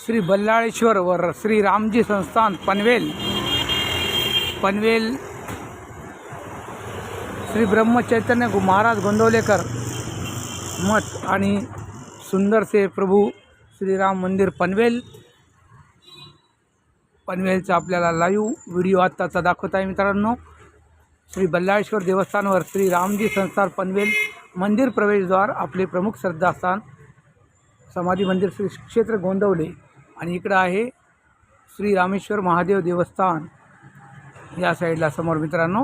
श्री बल्लाळेश्वर व श्री रामजी संस्थान पनवेल श्री ब्रह्मचैतन्य महाराज गोंदवलेकर मठ आणि सुंदरसे प्रभू श्रीराम मंदिर पनवेलचा आपल्याला लाईव्ह व्हिडिओ आत्ताचा दाखवत आहे मित्रांनो। श्री बल्लाळेश्वर देवस्थानवर श्री रामजी संस्थान पनवेल मंदिर प्रवेशद्वार आपले प्रमुख श्रद्धास्थान समाधी मंदिर श्री क्षेत्र गोंदवले आणि इकडं आहे श्री रामेश्वर महादेव देवस्थान या साईडला समोर मित्रांनो।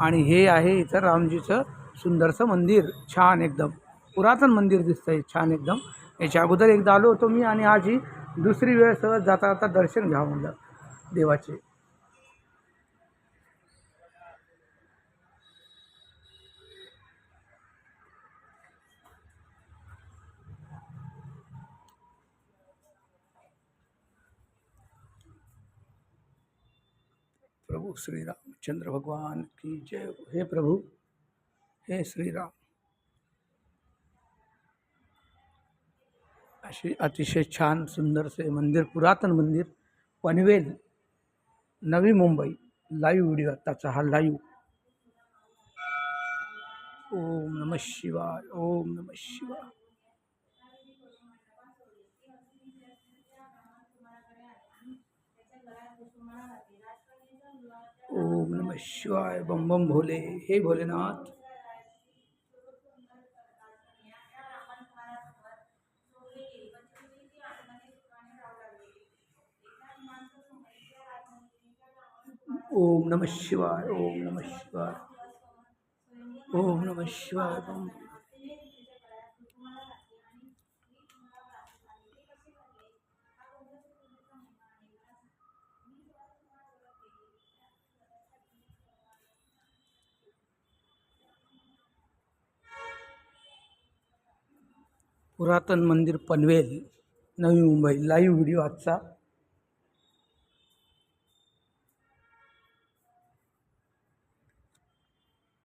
आणि हे आहे इथं रामजीचं सुंदरसं मंदिर, छान एकदम पुरातन मंदिर दिसतंय, छान एकदम। याच्या अगोदर एकदा आलो होतो मी आणि आज ही दुसरी वेळ सहज जाता जाता दर्शन घ्यावं म्हणलं देवाचे। प्रभु श्री रामचंद्र भगवान की जय। हे प्रभु, हे श्री राम। अशी अतिशय छान सुंदरसे मंदिर, पुरातन मंदिर, पनवेल, नवी मुंबई। लाईव्ह व्हिडिओ आताचा हा लाईव्ह। ओम नमः शिवाय, ओम नमः शिवाय। ओम नमः शिवाय, बम बम भोले। हे भोलेनाथ। ओम नमः शिवाय, ओम नमः शिवाय, ओम नमः शिवाय, बम। पुरातन मंदिर पनवेल, नवी मुंबई। लाईव्ह व्हिडिओ आजचा।